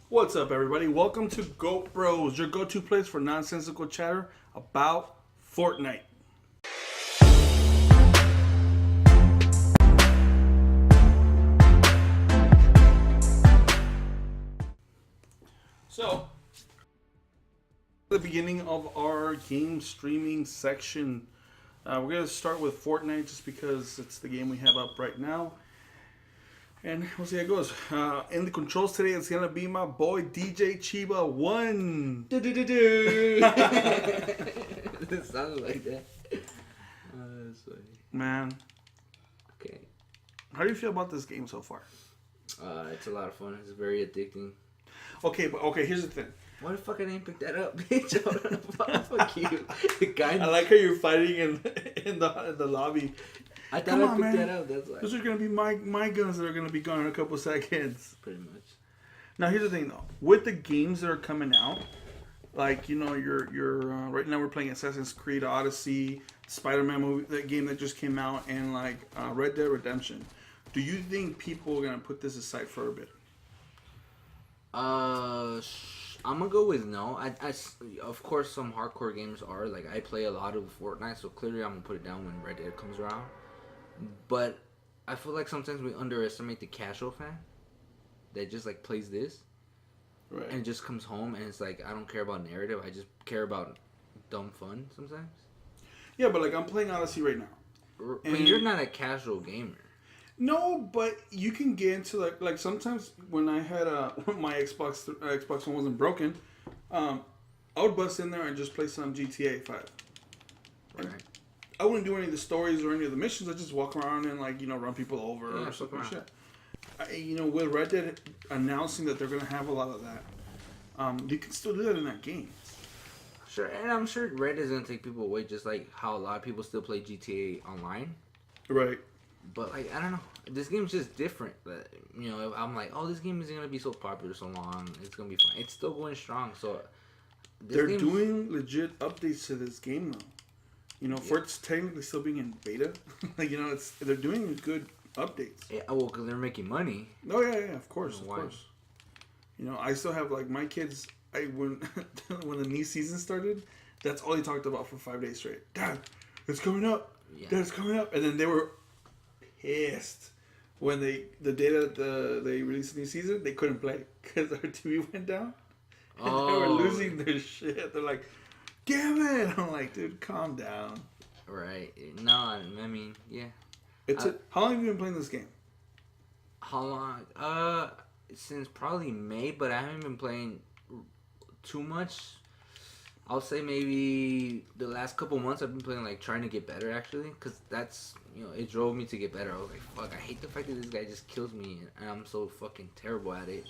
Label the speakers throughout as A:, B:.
A: What's up, everybody? Welcome to GoatBroz, your go-to place for nonsensical chatter about Fortnite. So, the beginning of our game streaming section, we're going to start with Fortnite just because it's the game we have up right now. And we'll see how it goes. In the controls today, it's going to be my boy DJ Chiba 1.
B: It sounded like that. That's funny.
A: Man,
B: Okay.
A: how do you feel about this game so far?
B: It's a lot of fun. It's very addicting.
A: Okay, here's the thing.
B: Why the fuck I didn't pick that up, bitch? Fuck you. The guy.
A: I like how you're fighting in the lobby.
B: I thought
A: Come
B: I
A: on,
B: picked
A: man.
B: that up. That's why.
A: Those are gonna be my guns that are gonna be gone in a couple seconds.
B: Pretty much.
A: Now here's the thing though, with the games that are coming out, like you're right now we're playing Assassin's Creed Odyssey, Spider-Man movie, that game that just came out, and like Red Dead Redemption. Do you think people are gonna put this aside for a bit?
B: I'm gonna go with no. Of course, some hardcore games are like I play a lot of Fortnite, so clearly I'm gonna put it down when Red Dead comes around. But I feel like sometimes we underestimate the casual fan that just like plays this
A: Right.
B: and just comes home and it's like I don't care about narrative. I just care about dumb fun sometimes.
A: Yeah, but like I'm playing Odyssey right now.
B: But you're not a casual gamer.
A: No, but you can get into like sometimes when I had my Xbox One wasn't broken, I would bust in there and just play some GTA 5.
B: Right.
A: I wouldn't do any of the stories or any of the missions. I just walk around and run people over or something like that. With Red Dead announcing that they're gonna have a lot of that, you can still do that in that game.
B: Sure, and I'm sure Red is gonna take people away, just like how a lot of people still play GTA Online.
A: Right.
B: But like I don't know, this game's just different. But I'm like, oh, this game isn't gonna be so popular so long. It's gonna be fine. It's still going strong. So
A: they're doing legit updates to this game though. For it's technically still being in beta, they're doing good updates.
B: Yeah, well, because they're making money.
A: Oh yeah, of course, of course. I still have like my kids. When when the new season started, that's all they talked about for 5 days straight. Dad, it's coming up.
B: Yeah.
A: Dad, it's coming up. And then they were pissed when the day that they released the new season, they couldn't play because our TV went down. And they were losing their shit. They're like, damn it. I'm like, dude, calm down.
B: Right. No, I mean, yeah.
A: How long have you been playing this game?
B: How long? Since probably May, but I haven't been playing too much. I'll say maybe the last couple months I've been playing, like, trying to get better, actually. Because that's, it drove me to get better. I was like, fuck, I hate the fact that this guy just kills me. And I'm so fucking terrible at it.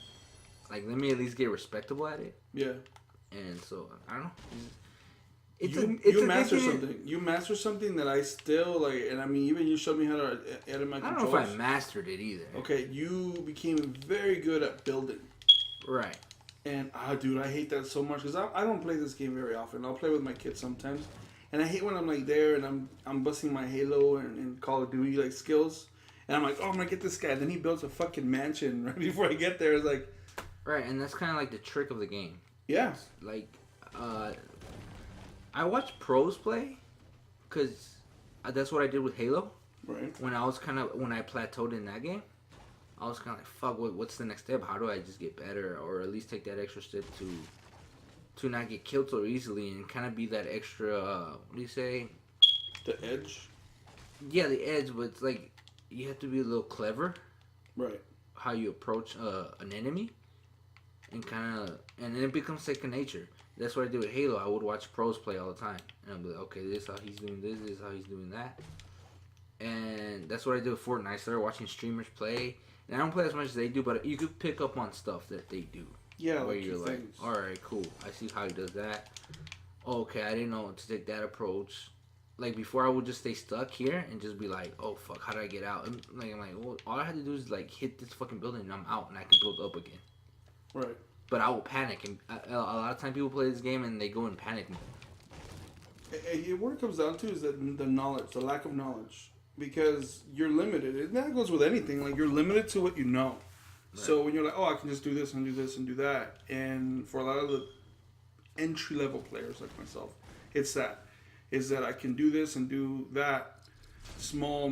B: Like, let me at least get respectable at it.
A: Yeah.
B: And so, I don't know.
A: You master something. You master something that I still like, and I mean, even you showed me how to edit my controls.
B: I don't know if I mastered it either.
A: Okay, you became very good at building.
B: Right.
A: And dude, I hate that so much because I don't play this game very often. I'll play with my kids sometimes, and I hate when I'm like there and I'm busting my Halo and Call of Duty like skills, and I'm like, oh, I'm gonna get this guy. Then he builds a fucking mansion right before I get there. It's like,
B: right, and that's kind of like the trick of the game.
A: Yeah.
B: Like, I watch pros play, because that's what I did with Halo.
A: Right.
B: When I plateaued in that game, I was kind of like, fuck, what's the next step? How do I just get better, or at least take that extra step to not get killed so easily and kind of be that extra, what do you say?
A: The edge?
B: Yeah, the edge, but it's like, you have to be a little clever.
A: Right.
B: How you approach an enemy, and then it becomes second nature. That's what I did with Halo. I would watch pros play all the time. And I'd be like, okay, this is how he's doing this is how he's doing that. And that's what I did with Fortnite. I started watching streamers play. And I don't play as much as they do, but you could pick up on stuff that they do.
A: Yeah,
B: where
A: like
B: you're like, alright, cool. I see how he does that. Oh, okay, I didn't know to take that approach. Like, before I would just stay stuck here and just be like, oh, fuck, how do I get out? And I'm like, well, all I had to do is, like, hit this fucking building and I'm out and I can build up again.
A: Right.
B: But I will panic, and a lot of times people play this game and they go in panic mode.
A: What it comes down to is that the knowledge, the lack of knowledge, because you're limited. And that goes with anything. Like, you're limited to what you know. So when you're like, oh, I can just do this and do this and do that, and for a lot of the entry level players like myself, it's that I can do this and do that small,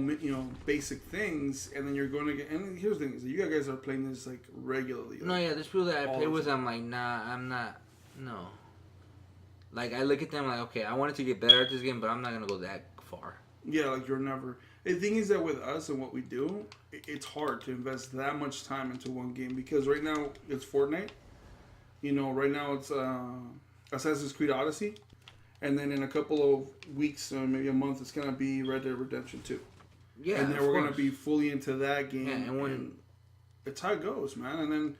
A: basic things, and then you're going to get. And here's the thing: is that you guys are playing this like regularly.
B: No,
A: like,
B: yeah, there's people that I play with. I'm like, nah, I'm not. No. Like I look at them like, okay, I wanted to get better at this game, but I'm not gonna go that far.
A: Yeah, like you're never. The thing is that with us and what we do, it's hard to invest that much time into one game because right now it's Fortnite. Right now it's Assassin's Creed Odyssey, and then in a couple of weeks, maybe a month, it's gonna be Red Dead Redemption 2.
B: Yeah,
A: and then we're gonna be fully into that game.
B: Yeah, and
A: it's how it goes, man. And then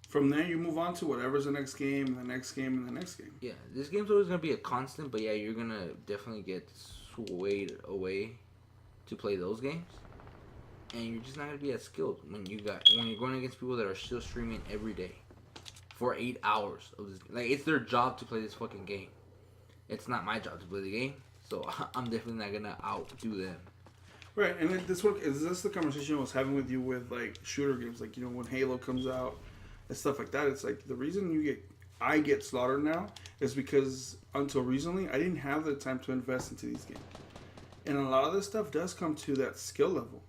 A: from there you move on to whatever's the next game, and the next game, and the next game.
B: Yeah, this game's always gonna be a constant, but yeah, you're gonna definitely get swayed away to play those games, and you're just not gonna be as skilled when you're going against people that are still streaming every day for 8 hours of this. Like it's their job to play this fucking game. It's not my job to play the game, so I'm definitely not gonna outdo them.
A: Right, and is this the conversation I was having with you with like shooter games, like when Halo comes out and stuff like that? It's like the reason I get slaughtered now is because until recently I didn't have the time to invest into these games. And a lot of this stuff does come to that skill level.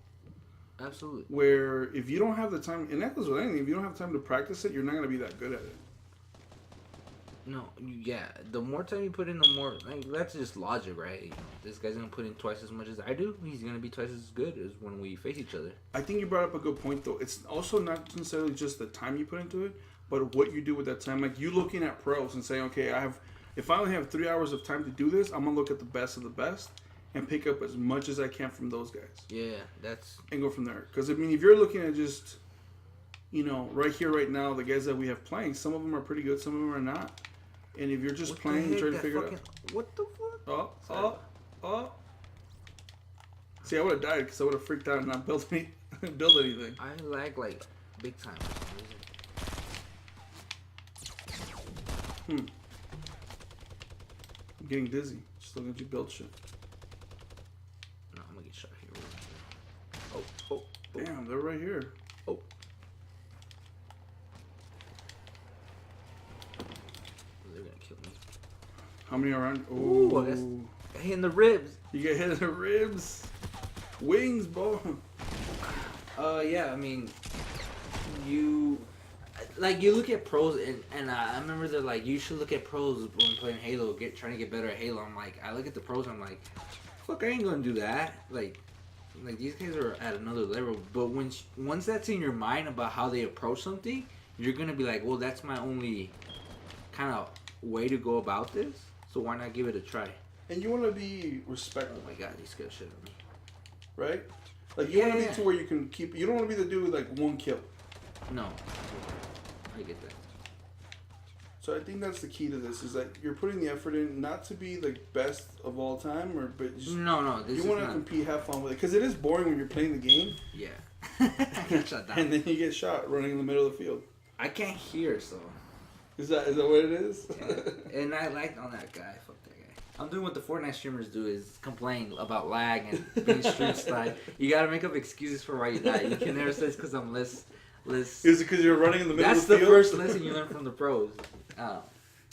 B: Absolutely.
A: Where if you don't have the time, and that goes with anything, if you don't have time to practice it, you're not going to be that good at it.
B: No, yeah. The more time you put in, the more... Like, that's just logic, right? This guy's going to put in twice as much as I do. He's going to be twice as good as when we face each other.
A: I think you brought up a good point, though. It's also not necessarily just the time you put into it, but what you do with that time. Like, you looking at pros and saying, okay, if I only have 3 hours of time to do this, I'm going to look at the best of the best and pick up as much as I can from those guys.
B: Yeah, that's...
A: And go from there. Because, I mean, if you're looking at just, right here, right now, the guys that we have playing, some of them are pretty good, some of them are not. And if you're just playing and trying to figure it out.
B: What the fuck?
A: Oh. See, I would have died because I would have freaked out and not built anything.
B: I lag like big time for some reason.
A: I'm getting dizzy. Just looking at you build shit.
B: No, I'm gonna get shot here.
A: Oh. Damn, they're right here.
B: Oh. They're gonna kill me.
A: How many are on?
B: Ooh, I guess hit in the ribs.
A: You get hit in the ribs. Wings, bro.
B: Yeah, I mean, you look at pros, and I remember they're like, you should look at pros when playing Halo, trying to get better at Halo. I'm like, I look at the pros, I'm like, fuck, I ain't gonna do that. Like these guys are at another level. But once that's in your mind about how they approach something, you're gonna be like, well, that's my only kind of way to go about this. So why not give it a try?
A: And you want to be respectful.
B: Oh my god, these guys shit at me.
A: Right? Like, you want to be to where you can keep... You don't want to be the dude with, like, one kill.
B: No. I get that.
A: So I think that's the key to this, is that you're putting the effort in not to be the best of all time, but just...
B: No,
A: you want to compete, have fun with it. Because it is boring when you're playing the game.
B: Yeah. I got shot down.
A: And then you get shot running in the middle of the field.
B: I can't hear, so...
A: Is that what it is?
B: Yeah. And I like on that guy. Fuck that guy. I'm doing what the Fortnite streamers do, is complain about lag and being stream slide. You gotta make up excuses for why you die. You can never say it's because I'm less...
A: Is it because you're running in the middle of the field?
B: That's the first lesson you learn from the pros.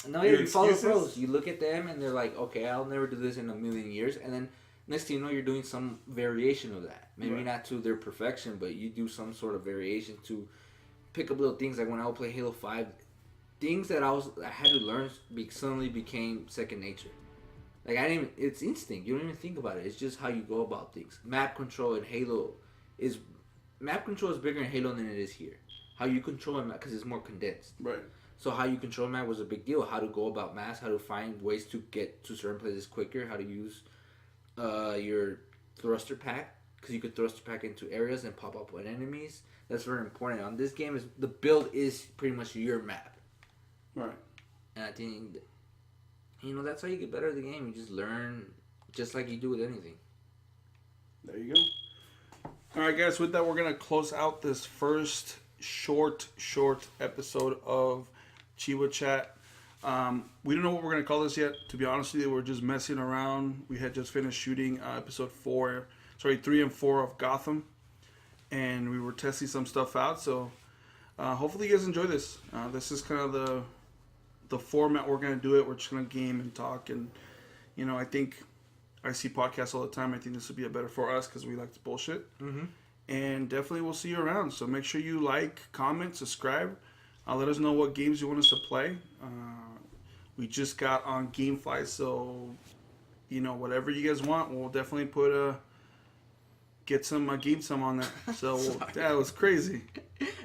B: No, you follow the pros. You look at them and they're like, okay, I'll never do this in a million years. And then next thing you know, you're doing some variation of that. Maybe not to their perfection, but you do some sort of variation to pick up little things. Like when I would play Halo 5, things that I had to learn suddenly became second nature. Like it's instinct. You don't even think about it. It's just how you go about things. Map control in Halo is bigger in Halo than it is here. How you control a map, because it's more condensed.
A: Right.
B: So how you control a map was a big deal. How to go about maps, how to find ways to get to certain places quicker, how to use your thruster pack, because you could thruster pack into areas and pop up on enemies. That's very important. On this game, the build is pretty much your map.
A: Right.
B: And I think, that's how you get better at the game. You just learn, just like you do with anything.
A: There you go. All right, guys. With that, we're gonna close out this first short episode of Chivachat. We don't know what we're gonna call this yet. To be honest with you, we're just messing around. We had just finished shooting episode 3 and 4 of Gotham, and we were testing some stuff out. So hopefully you guys enjoy this. This is kind of the format we're gonna do it. We're just gonna game and talk, and I think I see podcasts all the time. I think this would be a better for us because we like to bullshit.
B: Mm-hmm.
A: And definitely we'll see you around. So make sure you like, comment, subscribe. Let us know what games you want us to play. We just got on GameFly, so whatever you guys want, we'll definitely get some game some on that. So that was crazy,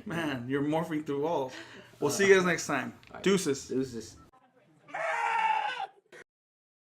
A: man. You're morphing through walls. We'll see you guys next time.
B: Right.
A: Deuces.
B: Deuces.